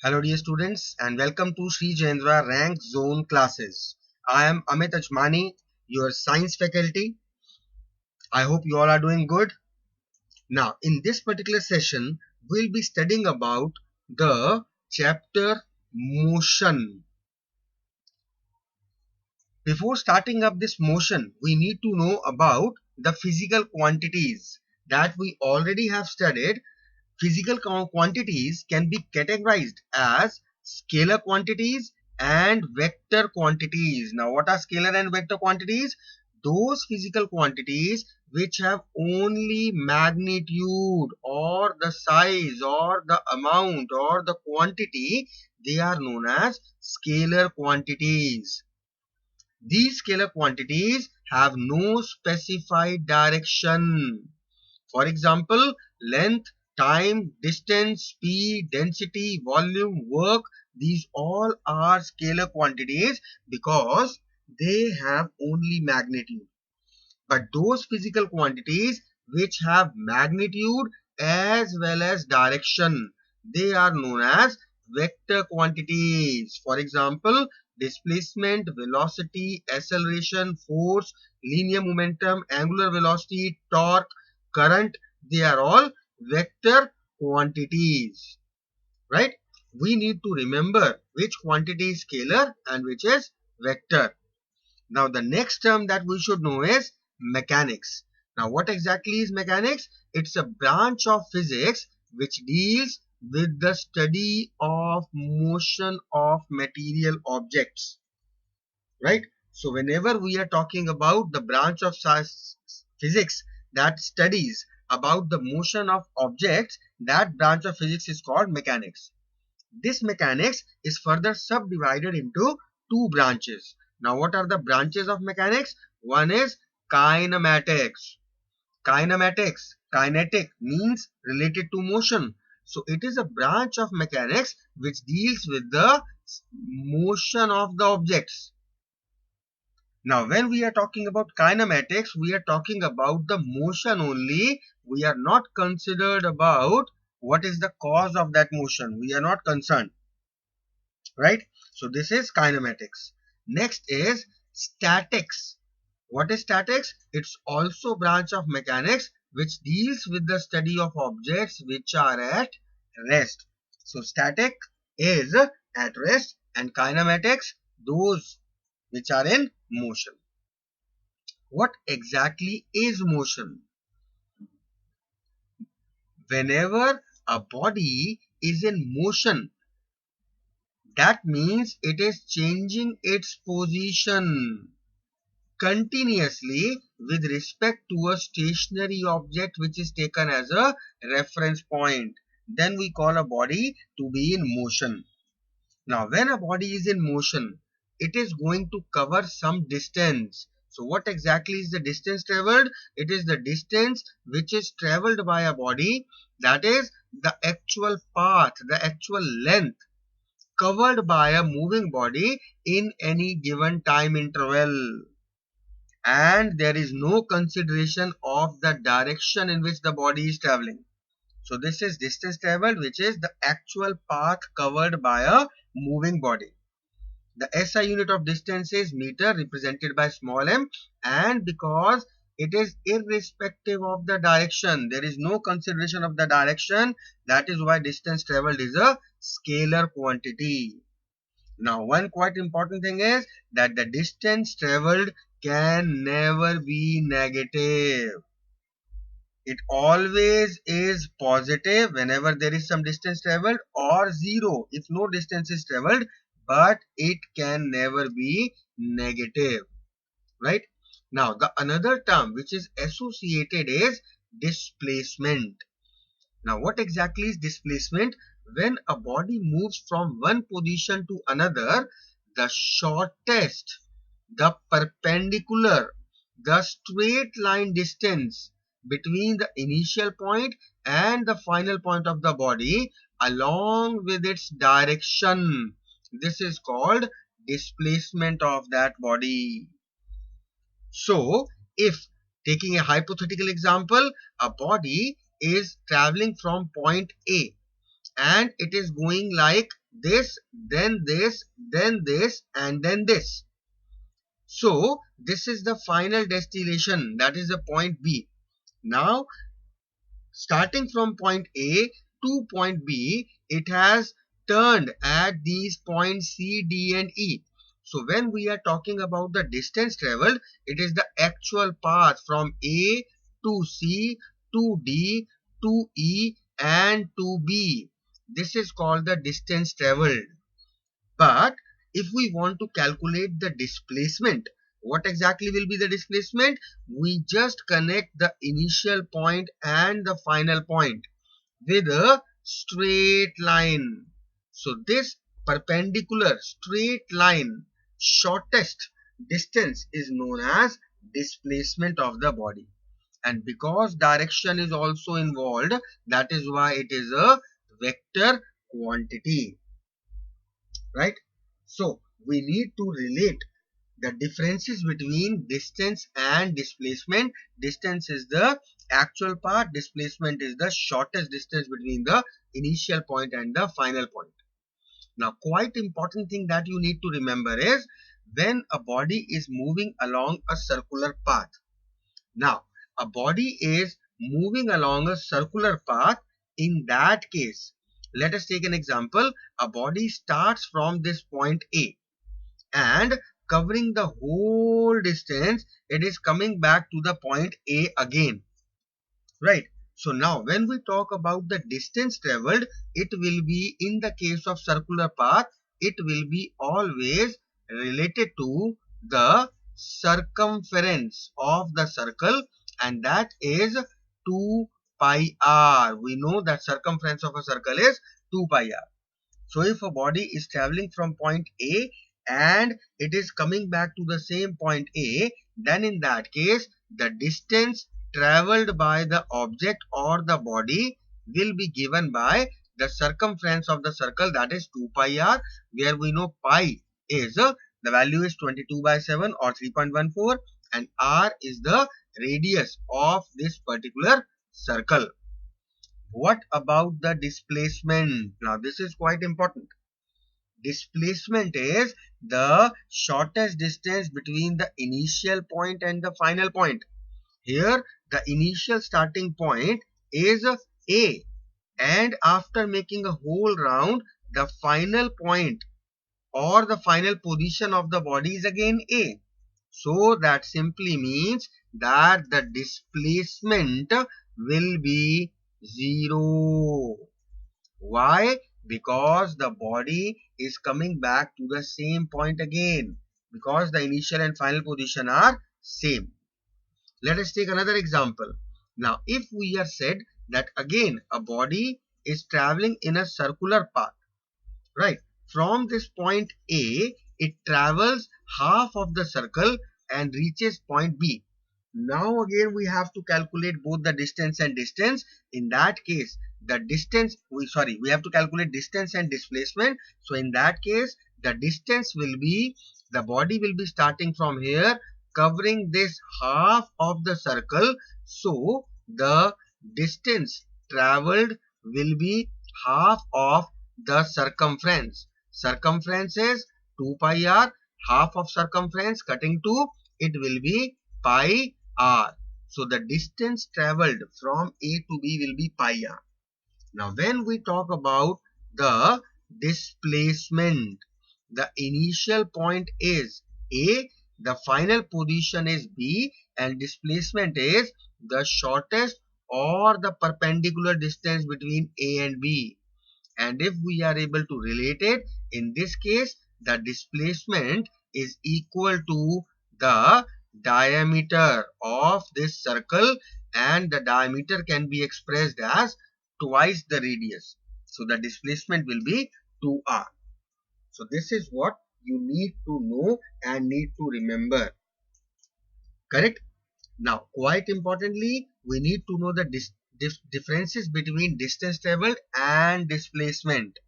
Hello dear students and welcome to Sri Jayendra Rank Zone classes. I am Amit Ajmani, your science faculty. I hope you all are doing good. Now in this particular session we'll be studying about the chapter motion. Before starting up this motion we need to know about the physical quantities that we already have studied. Physical quantities can be categorized as scalar quantities and vector quantities. Now, what are scalar and vector quantities? Those physical quantities which have only magnitude or the size or the amount or the quantity, they are known as scalar quantities. These scalar quantities have no specified direction. For example, length, time, distance, speed, density, volume, work, these all are scalar quantities because they have only magnitude. But those physical quantities which have magnitude as well as direction, they are known as vector quantities. For example, displacement, velocity, acceleration, force, linear momentum, angular velocity, torque, current, they are all vector quantities, right? We need to remember which quantity is scalar and which is vector. Now the next term that we should know is mechanics. Now what exactly is mechanics? It's a branch of physics which deals with the study of motion of material objects, right? So whenever we are talking about the branch of physics that studies about the motion of objects, that branch of physics is called mechanics. This mechanics is further subdivided into two branches. Now what are the branches of mechanics? One is kinematics. Kinetic means related to motion. So it is a branch of mechanics which deals with the motion of the objects. Now, when we are talking about kinematics, we are talking about the motion only. We are not considered about what is the cause of that motion. We are not concerned, right? So this is kinematics. Next is statics. What is statics? It's also branch of mechanics which deals with the study of objects which are at rest. So static is at rest and kinematics those which are in motion. What exactly is motion? Whenever a body is in motion, that means it is changing its position continuously with respect to a stationary object which is taken as a reference point. Then we call a body to be in motion. Now, when a body is in motion, it is going to cover some distance. So, what exactly is the distance traveled? It is the distance which is traveled by a body, that is the actual path, the actual length covered by a moving body in any given time interval. And there is no consideration of the direction in which the body is traveling. So this is distance traveled, which is the actual path covered by a moving body. The SI unit of distance is meter, represented by small m, and because it is irrespective of the direction, there is no consideration of the direction, that is why distance traveled is a scalar quantity. Now one quite important thing is that the distance traveled can never be negative. It always is positive whenever there is some distance traveled, or zero if no distance is traveled, but it can never be negative, right? Now the another term which is associated is displacement. Now what exactly is displacement? When a body moves from one position to another, the shortest, the perpendicular, the straight line distance between the initial point and the final point of the body along with its direction. This is called displacement of that body. So, if taking a hypothetical example, a body is traveling from point A and it is going like this, then this, then this, and then this. So this is the final destination, that is the point B. Now starting from point A to point B, it has turned at these points C, D and E. So when we are talking about the distance traveled, it is the actual path from A to C to D to E and to B. This is called the distance traveled. But if we want to calculate the displacement, what exactly will be the displacement? We just connect the initial point and the final point with a straight line. So this perpendicular straight line, shortest distance, is known as displacement of the body. And because direction is also involved, that is why it is a vector quantity. Right? So we need to relate the differences between distance and displacement. Distance is the actual path, displacement is the shortest distance between the initial point and the final point. Now, quite important thing that you need to remember is when a body is moving along a circular path. Now, a body is moving along a circular path. In that case, let us take an example. A body starts from this point A and covering the whole distance, it is coming back to the point A again. Right. So now when we talk about the distance traveled, it will be, in the case of circular path, it will be always related to the circumference of the circle, and that is 2 pi r. We know that circumference of a circle is 2 pi r. So if a body is traveling from point A and it is coming back to the same point A, then in that case, the distance traveled by the object or the body will be given by the circumference of the circle, that is 2 pi r, where we know pi is the value is 22/7 or 3.14, and r is the radius of this particular circle. What about the displacement? Now this is quite important. Displacement is the shortest distance between the initial point and the final point. Here the initial starting point is A, and after making a whole round, the final point or the final position of the body is again A. So that simply means that the displacement will be 0. Why? Because the body is coming back to the same point again, because the initial and final position are same. Let us take another example. Now, if we are said that again a body is traveling in a circular path, right? From this point A, it travels half of the circle and reaches point B. Now again we have to calculate both the distance and distance. In that case, the distance, we have to calculate distance and displacement. So in that case, the distance will be, the body will be starting from here, covering this half of the circle. So the distance traveled will be half of the circumference. Circumference is 2 pi r, half of circumference cutting to, it will be pi r. So the distance traveled from A to B will be pi r. Now when we talk about the displacement, the initial point is A, the final position is B, and displacement is the shortest or the perpendicular distance between A and B. And if we are able to relate it, in this case the displacement is equal to the diameter of this circle, and the diameter can be expressed as twice the radius. So the displacement will be 2r. So this is what you need to know and need to remember. Correct? Now, quite importantly, we need to know the differences between distance traveled and displacement.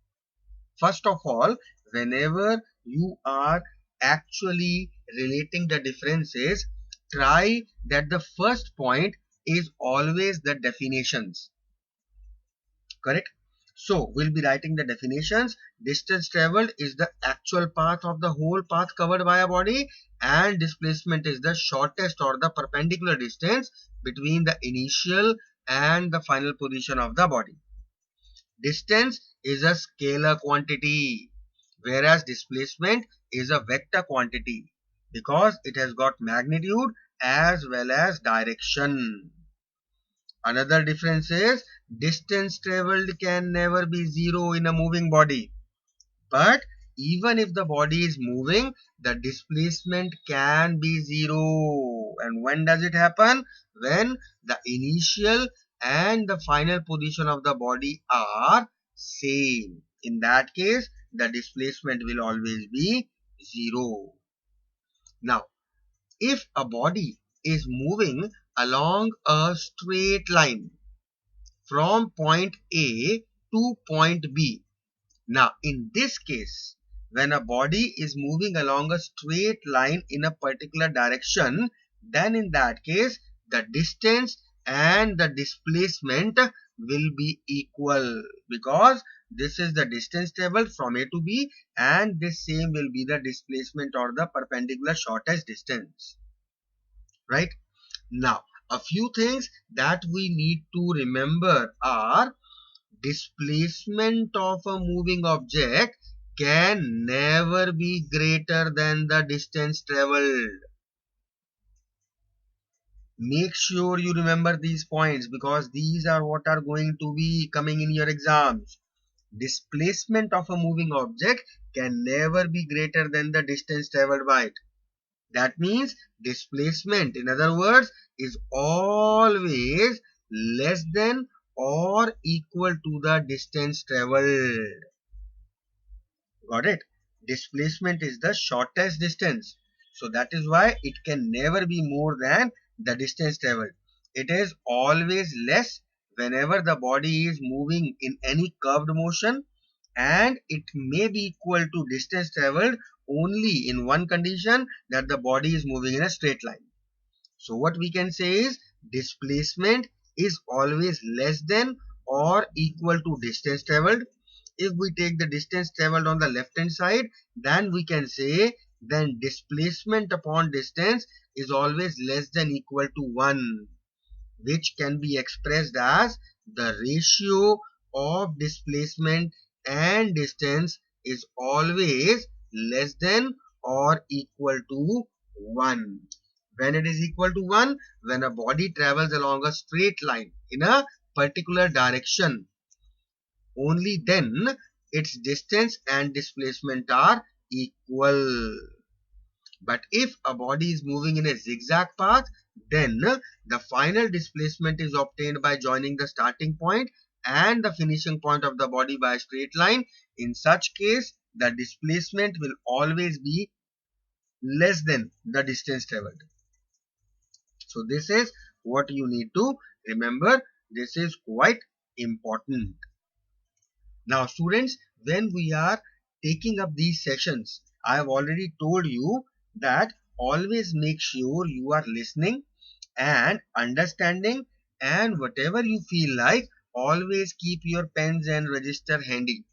First of all, whenever you are actually relating the differences, try that the first point is always the definitions. Correct? So we'll be writing the definitions. Distance traveled is the actual path of the whole path covered by a body, and displacement is the shortest or the perpendicular distance between the initial and the final position of the body. Distance is a scalar quantity, whereas displacement is a vector quantity because it has got magnitude as well as direction. Another difference is distance traveled can never be zero in a moving body. But even if the body is moving, the displacement can be zero. And when does it happen? When the initial and the final position of the body are same. In that case, the displacement will always be zero. Now, if a body is moving along a straight line from point A to point B. Now, in this case, when a body is moving along a straight line in a particular direction, then in that case, the distance and the displacement will be equal because this is the distance traveled from A to B and this same will be the displacement or the perpendicular shortest distance. Right? Now, a few things that we need to remember are displacement of a moving object can never be greater than the distance traveled. Make sure you remember these points because these are what are going to be coming in your exams. Displacement of a moving object can never be greater than the distance traveled by it. That means displacement, in other words, is always less than or equal to the distance traveled. Got it? Displacement is the shortest distance. So that is why it can never be more than the distance traveled. It is always less whenever the body is moving in any curved motion, and it may be equal to distance traveled only in one condition, that the body is moving in a straight line. So what we can say is displacement is always less than or equal to distance traveled. If we take the distance traveled on the left hand side, then we can say then displacement upon distance is always less than equal to 1, which can be expressed as the ratio of displacement and distance is always less than or equal to 1. When it is equal to 1, when a body travels along a straight line in a particular direction, only then its distance and displacement are equal. But if a body is moving in a zigzag path, then the final displacement is obtained by joining the starting point and the finishing point of the body by a straight line. In such case, the displacement will always be less than the distance traveled. So this is what you need to remember. This is quite important. Now students, when we are taking up these sessions, I have already told you that always make sure you are listening and understanding, and whatever you feel like, always keep your pens and register handy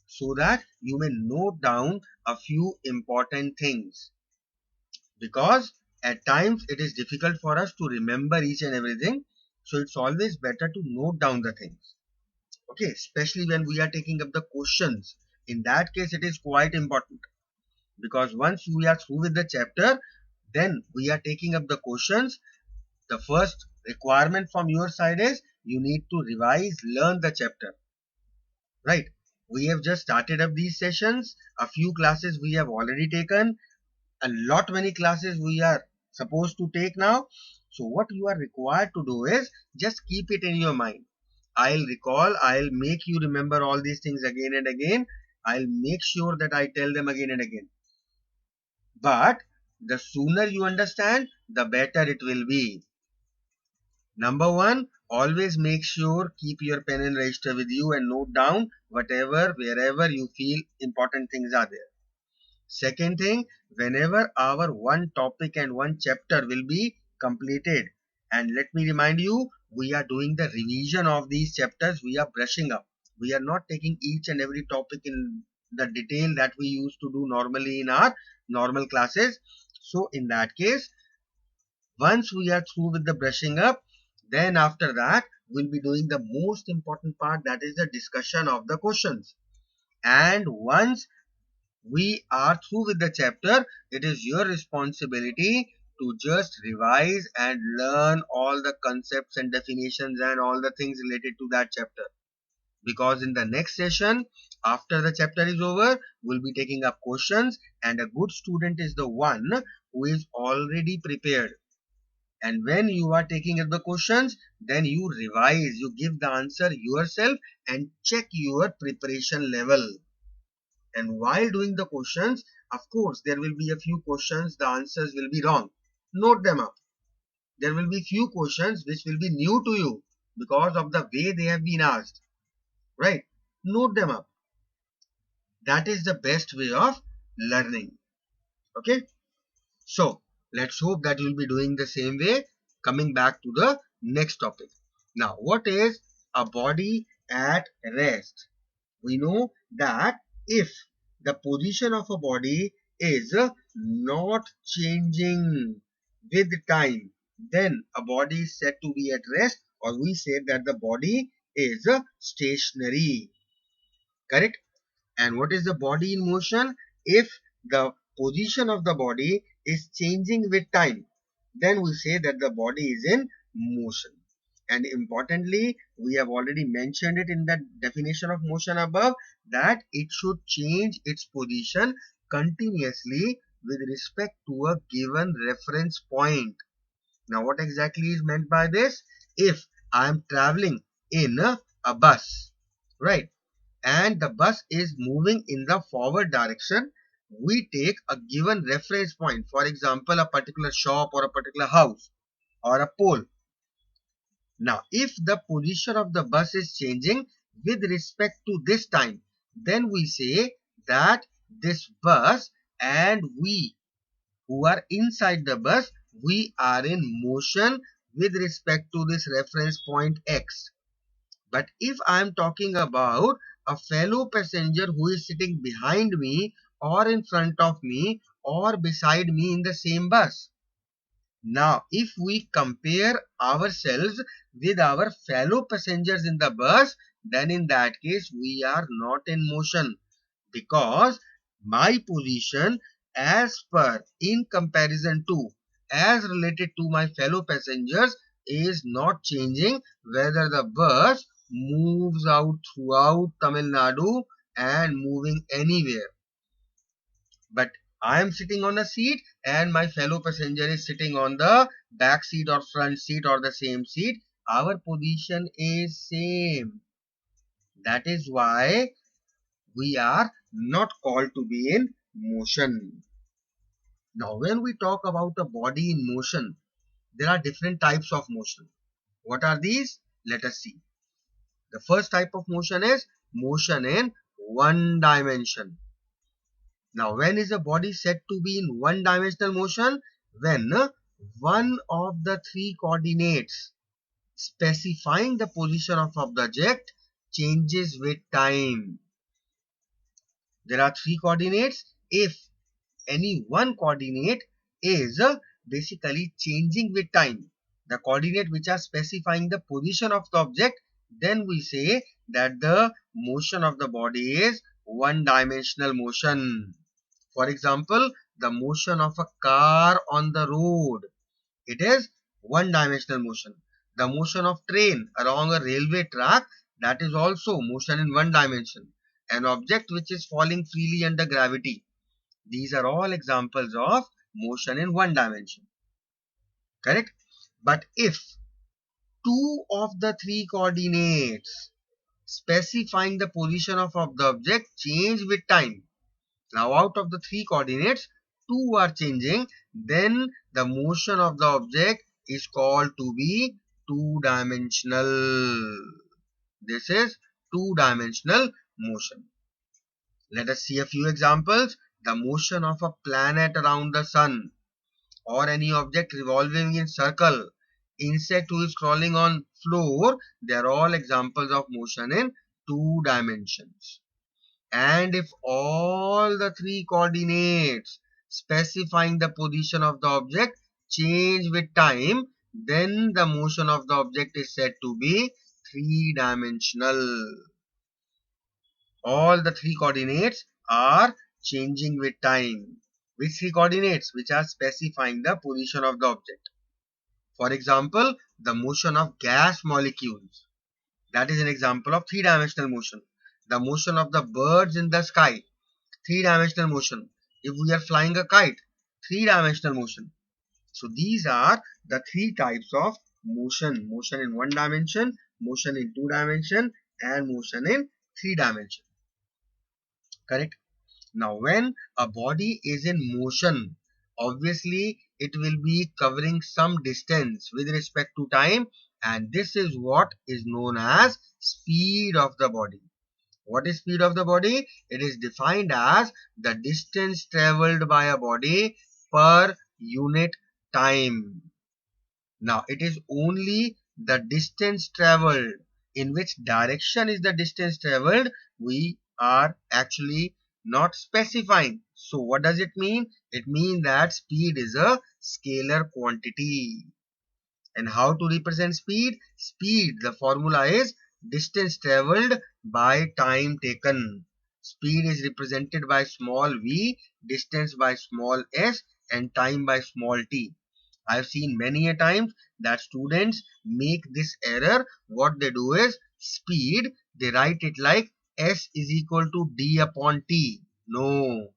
so that you may note down a few important things, because at times it is difficult for us to remember each and everything, so it's always better to note down the things. Okay, especially when we are taking up the questions. In that case, it is quite important because once we are through with the chapter, then we are taking up the questions. The first requirement from your side is you need to revise, learn the chapter. Right? We have just started up these sessions. A few classes we have already taken. A lot many classes we are supposed to take now. So what you are required to do is just keep it in your mind. I'll recall, I'll make you remember all these things again and again. I'll make sure that I tell them again and again. But the sooner you understand, the better it will be. Number one, always make sure keep your pen and register with you and note down whatever, wherever you feel important things are there. Second thing, whenever our one topic and one chapter will be completed, and let me remind you, we are doing the revision of these chapters, we are brushing up. We are not taking each and every topic in the detail that we used to do normally in our normal classes. So in that case, once we are through with the brushing up, then after that we'll be doing the most important part, that is the discussion of the questions. And once we are through with the chapter, it is your responsibility to just revise and learn all the concepts and definitions and all the things related to that chapter. Because in the next session, after the chapter is over, we'll be taking up questions, and a good student is the one who is already prepared. And when you are taking up the questions, then you revise, you give the answer yourself and check your preparation level. And while doing the questions, of course, there will be a few questions, the answers will be wrong. Note them up. There will be few questions which will be new to you because of the way they have been asked. Right? Note them up. That is the best way of learning. Okay? So, let's hope that you'll be doing the same way. Coming back to the next topic. Now, what is a body at rest? We know that if the position of a body is not changing with time, then a body is said to be at rest, or we say that the body is stationary. Correct? And what is the body in motion? If the position of the body is changing with time, then we say that the body is in motion. And importantly, we have already mentioned it in the definition of motion above, that it should change its position continuously with respect to a given reference point. Now, what exactly is meant by this? If I am traveling in a bus, right, and the bus is moving in the forward direction, we take a given reference point, for example, a particular shop or a particular house or a pole. Now, if the position of the bus is changing with respect to this time, then we say that this bus and we who are inside the bus, we are in motion with respect to this reference point X. But if I am talking about a fellow passenger who is sitting behind me or in front of me or beside me in the same bus. Now, if we compare ourselves with our fellow passengers in the bus, then in that case we are not in motion, because my position as per, in comparison to, as related to my fellow passengers is not changing whether the bus moves out throughout Tamil Nadu and moving anywhere. But I am sitting on a seat and my fellow passenger is sitting on the back seat or front seat or the same seat. Our position is same. That is why we are not called to be in motion. Now, when we talk about a body in motion, there are different types of motion. What are these? Let us see. The first type of motion is motion in one dimension. Now, when is a body said to be in one dimensional motion? When one of the three coordinates specifying the position of the object changes with time. There are three coordinates. If any one coordinate is basically changing with time, the coordinate which are specifying the position of the object, then we say that the motion of the body is one dimensional motion. For example, the motion of a car on the road, it is one dimensional motion. The motion of train along a railway track, that is also motion in one dimension. An object which is falling freely under gravity, these are all examples of motion in one dimension. Correct? But if two of the three coordinates specifying the position of the object change with time, now out of the three coordinates, two are changing, then the motion of the object is called to be two-dimensional. This is two-dimensional motion. Let us see a few examples. The motion of a planet around the sun, or any object revolving in circle, insect who is crawling on floor, they are all examples of motion in two dimensions. And if all the three coordinates specifying the position of the object change with time, then the motion of the object is said to be three-dimensional. All the three coordinates are changing with time. Which three coordinates? Which are specifying the position of the object. For example, the motion of gas molecules. That is an example of three-dimensional motion. The motion of the birds in the sky. Three-dimensional motion. If we are flying a kite, three-dimensional motion. So these are the three types of motion. Motion in one dimension, motion in two dimension, and motion in three dimension. Correct? Now when a body is in motion, obviously it will be covering some distance with respect to time, and this is what is known as speed of the body. What is speed of the body? It is defined as the distance traveled by a body per unit time. Now it is only the distance traveled. In which direction is the distance traveled? We are actually not specifying. So what does it mean? It means that speed is a scalar quantity. And how to represent speed? Speed, the formula is distance traveled by time taken. Speed is represented by small v, distance by small s, and time by small t. I've seen many a times that students make this error. What they do is speed, they write it like s is equal to d upon t. No,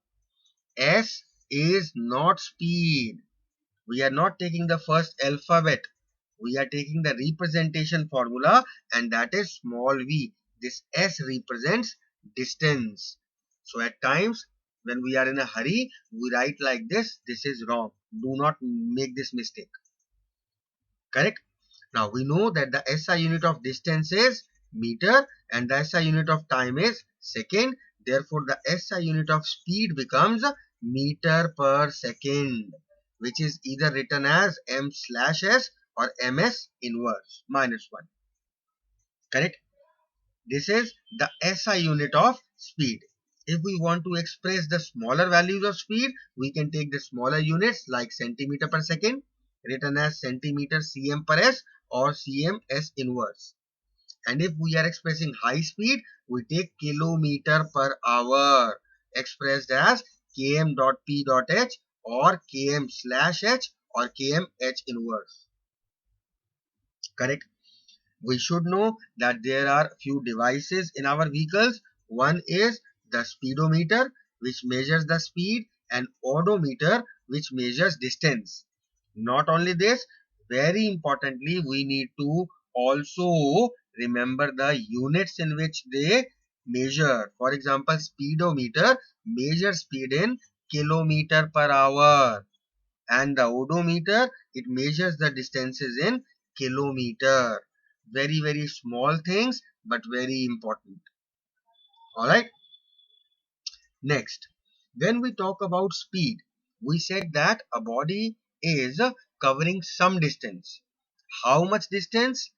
s is not speed. We are not taking the first alphabet. We are taking the representation formula, and that is small v. This s represents distance. So at times when we are in a hurry, we write like this. This is wrong. Do not make this mistake. Correct? Now we know that the SI unit of distance is meter and the SI unit of time is second. Therefore, the SI unit of speed becomes meter per second, which is either written as m/s or ms inverse minus 1. Correct? This is the SI unit of speed. If we want to express the smaller values of speed, we can take the smaller units like centimeter per second, written as centimeter cm per s or cm s inverse. And if we are expressing high speed, we take kilometer per hour, expressed as km.p.h or km/h or km/h inverse. Correct? We should know that there are few devices in our vehicles. One is the speedometer, which measures the speed, and odometer, which measures distance. Not only this, very importantly, we need to also remember the units in which they measure. For example, speedometer measures speed in kilometer per hour, and the odometer, it measures the distances in kilometer. Very small things, but very important. All right. Next, when we talk about speed, we said that a body is covering some distance. How much distance?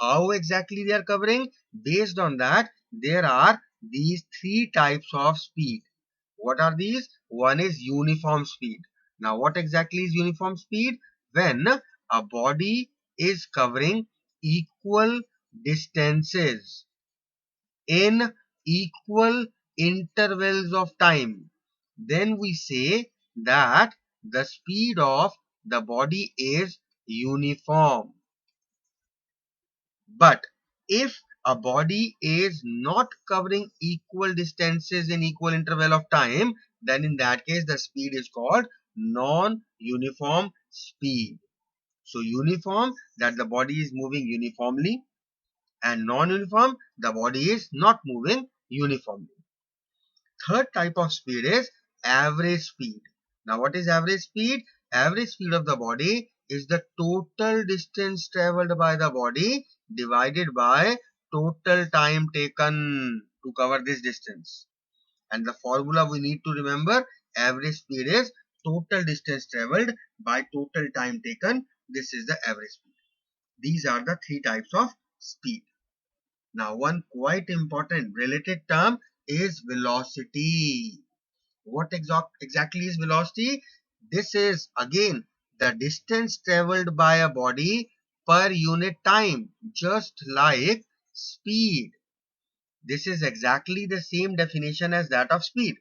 How exactly they are covering? Based on that, there are these three types of speed. What are these? One is uniform speed. Now, what exactly is uniform speed? When a body is covering equal distances in equal intervals of time, then we say that the speed of the body is uniform. But if a body is not covering equal distances in equal interval of time, then in that case the speed is called non-uniform speed. So uniform, that the body is moving uniformly, and non-uniform, the body is not moving uniformly. Third type of speed is average speed. Now what is average speed? Average speed of the body is the total distance traveled by the body divided by total time taken to cover this distance. And the formula we need to remember, average speed is total distance traveled by total time taken. This is the average speed. These are the three types of speed. Now, one quite important related term is velocity. What exactly is velocity? This is again the distance traveled by a body per unit time, just like speed. This is exactly the same definition as that of speed.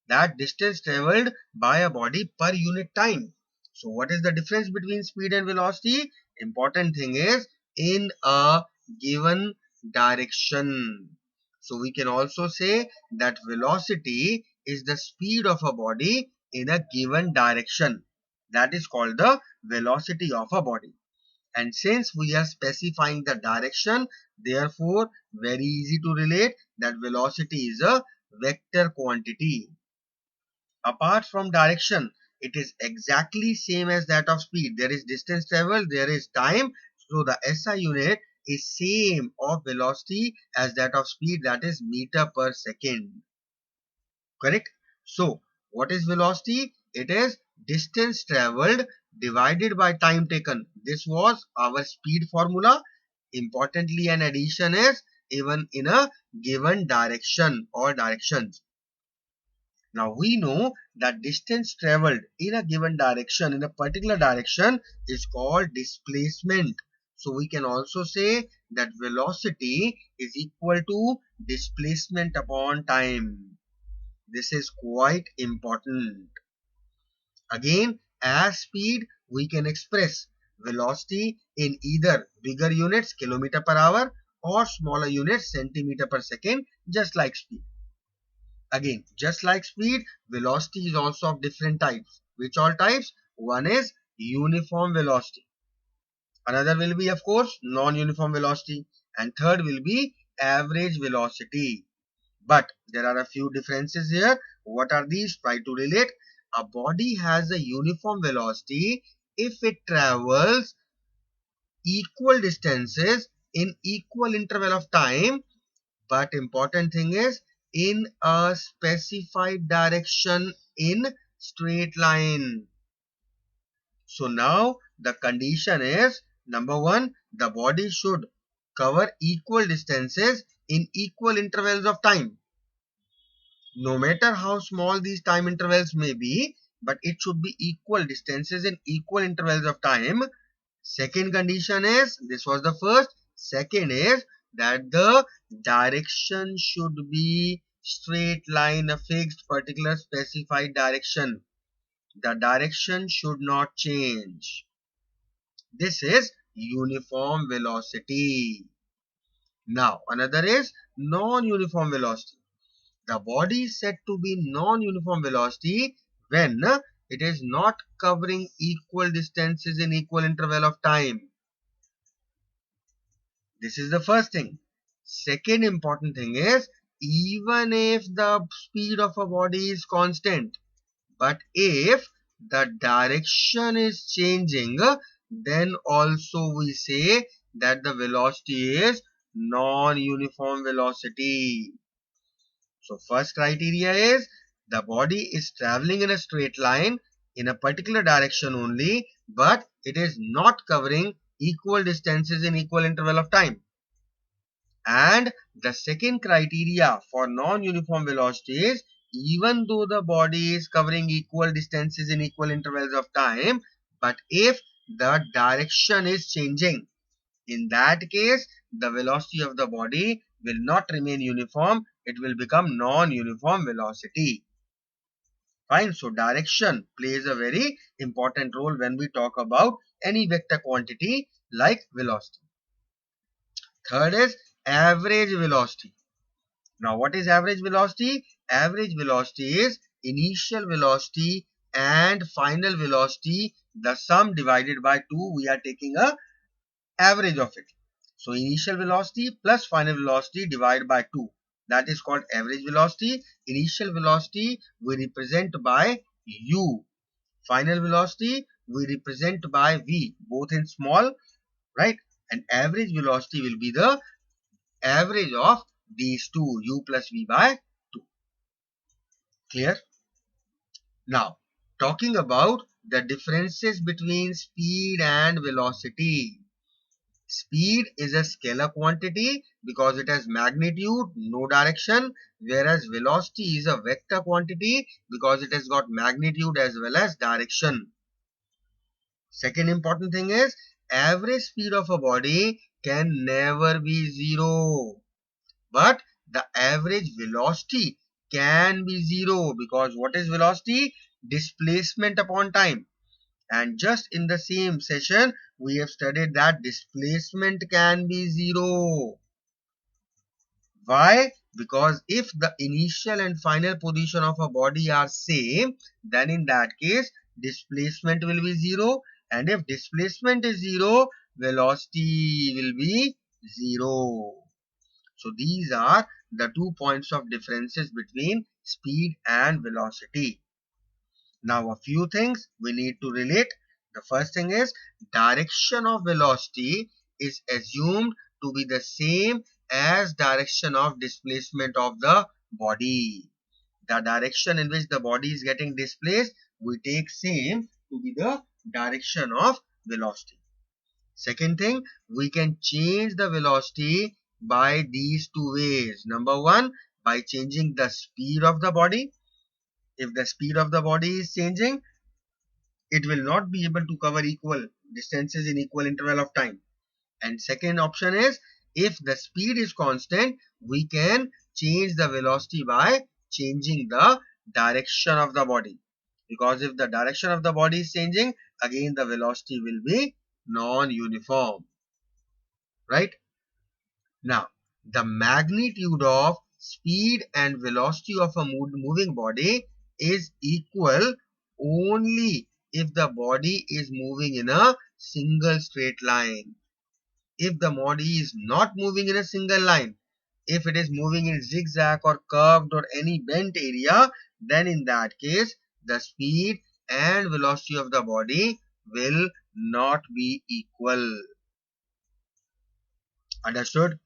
That distance traveled by a body per unit time. So what is the difference between speed and velocity? Important thing is in a given direction. So we can also say that velocity is the speed of a body in a given direction. That is called the velocity of a body. And since we are specifying the direction, therefore very easy to relate that velocity is a vector quantity. Apart from direction, it is exactly same as that of speed. There is distance travel, there is time. So the SI unit is same of velocity as that of speed, that is meter per second. Correct? So what is velocity? It is distance traveled divided by time taken. This was our speed formula. Importantly, an addition is even in a given direction or directions. Now we know that distance traveled in a given direction, in a particular direction, is called displacement. So we can also say that velocity is equal to displacement upon time. This is quite important. Again, as speed, we can express velocity in either bigger units, kilometer per hour, or smaller units, centimeter per second, just like speed. Again, just like speed, velocity is also of different types. Which all types? One is uniform velocity. Another will be, of course, non-uniform velocity. And third will be average velocity. But there are a few differences here. What are these? Try to relate. A body has a uniform velocity if it travels equal distances in equal interval of time. But important thing is in a specified direction in straight line. So now the condition is number one, the body should cover equal distances in equal intervals of time. No matter how small these time intervals may be, but it should be equal distances in equal intervals of time. Second condition is, this was the first. Second is that the direction should be straight line, a fixed particular specified direction. The direction should not change. This is uniform velocity. Now another is non-uniform velocity. The body is said to be non-uniform velocity when it is not covering equal distances in equal interval of time. This is the first thing. Second important thing is, even if the speed of a body is constant, but if the direction is changing, then also we say that the velocity is non-uniform velocity. So first criteria is the body is traveling in a straight line in a particular direction only, but it is not covering equal distances in equal interval of time. And the second criteria for non-uniform velocity is even though the body is covering equal distances in equal intervals of time, but if the direction is changing, in that case, the velocity of the body will not remain uniform. It will become non-uniform velocity. Fine. So direction plays a very important role when we talk about any vector quantity like velocity. Third is average velocity. Now what is average velocity? Average velocity is initial velocity and final velocity, the sum divided by 2. We are taking a average of it. So initial velocity plus final velocity divided by 2. That is called average velocity. Initial velocity we represent by u. Final velocity we represent by v, both in small, right? And average velocity will be the average of these two, u plus v by 2. Clear? Now, talking about the differences between speed and velocity. Speed is a scalar quantity because it has magnitude, no direction, whereas velocity is a vector quantity because it has got magnitude as well as direction. Second important thing is average speed of a body can never be zero, but the average velocity can be zero because what is velocity? Displacement upon time. And just in the same session, we have studied that displacement can be zero. Why? Because if the initial and final position of a body are same, then in that case, displacement will be zero. And if displacement is zero, velocity will be zero. So these are the 2 points of differences between speed and velocity. Now a few things we need to relate. The first thing is direction of velocity is assumed to be the same as direction of displacement of the body. The direction in which the body is getting displaced, we take same to be the direction of velocity. Second thing, we can change the velocity by these two ways. Number one, by changing the speed of the body. If the speed of the body is changing, it will not be able to cover equal distances in equal interval of time. And second option is, if the speed is constant, we can change the velocity by changing the direction of the body. Because if the direction of the body is changing, again the velocity will be non-uniform. Right? Now, the magnitude of speed and velocity of a moving body is equal only if the body is moving in a single straight line. If the body is not moving in a single line, if it is moving in zigzag or curved or any bent area, then in that case, the speed and velocity of the body will not be equal. Understood?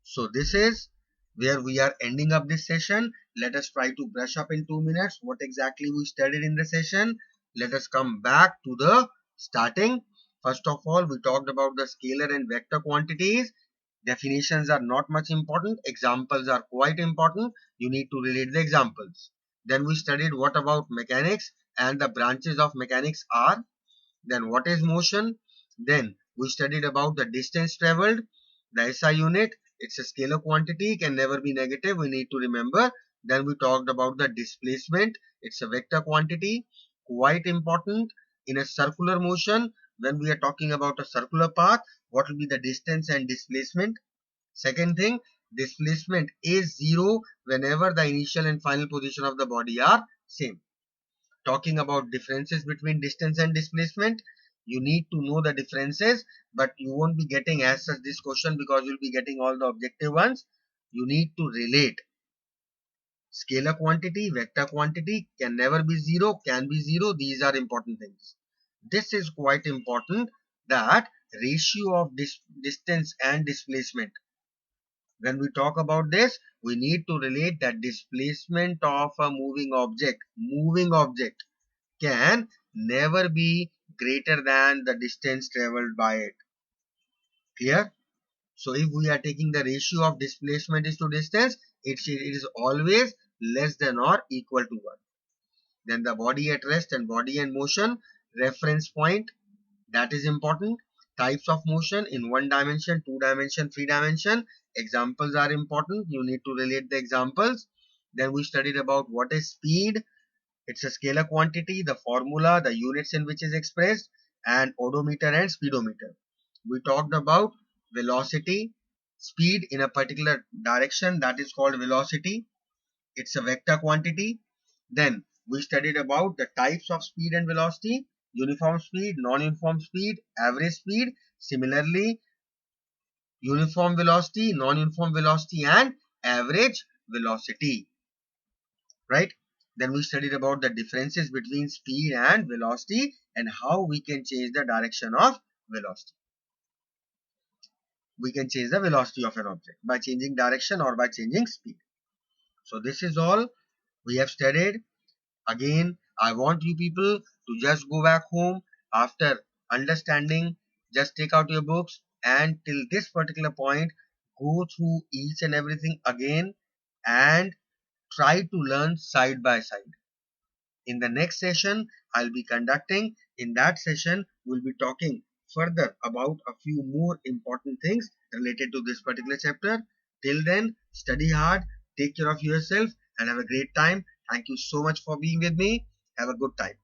So this is where we are ending up this session. Let us try to brush up in 2 minutes what exactly we studied in the session. Let us come back to the starting. First of all, we talked about the scalar and vector quantities. Definitions are not much important. Examples are quite important. You need to relate the examples. Then we studied what about mechanics and the branches of mechanics are. Then what is motion? Then we studied about the distance traveled, the SI unit. It's a scalar quantity, can never be negative. We need to remember. Then we talked about the displacement. It's a vector quantity, quite important in a circular motion. When we are talking about a circular path, what will be the distance and displacement? Second thing, displacement is zero whenever the initial and final position of the body are same. Talking about differences between distance and displacement, you need to know the differences, but you won't be getting as such this question because you'll be getting all the objective ones. You need to relate scalar quantity, vector quantity can never be zero, can be zero. These are important things. This is quite important, that ratio of distance and displacement. When we talk about this, we need to relate that displacement of a moving object can never be greater than the distance traveled by it. Clear? So if we are taking the ratio of displacement is to distance, it is always less than or equal to 1. Then the body at rest and body in motion, reference point, that is important. Types of motion in 1 dimension, 2 dimension, 3 dimension. Examples are important. You need to relate the examples. Then we studied about what is speed. It's a scalar quantity, the formula, the units in which is expressed, and odometer and speedometer. We talked about velocity, speed in a particular direction, that is called velocity. It's a vector quantity. Then we studied about the types of speed and velocity, uniform speed, non-uniform speed, average speed. Similarly, uniform velocity, non-uniform velocity, and average velocity. Right? Then we studied about the differences between speed and velocity and how we can change the direction of velocity. We can change the velocity of an object by changing direction or by changing speed. So this is all we have studied. Again, I want you people to just go back home after understanding. Just take out your books and till this particular point, go through each and everything again and try to learn side by side. In the next session I'll be conducting. In that session, we'll be talking further about a few more important things related to this particular chapter. Till then, study hard, take care of yourself, and have a great time. Thank you so much for being with me. Have a good time.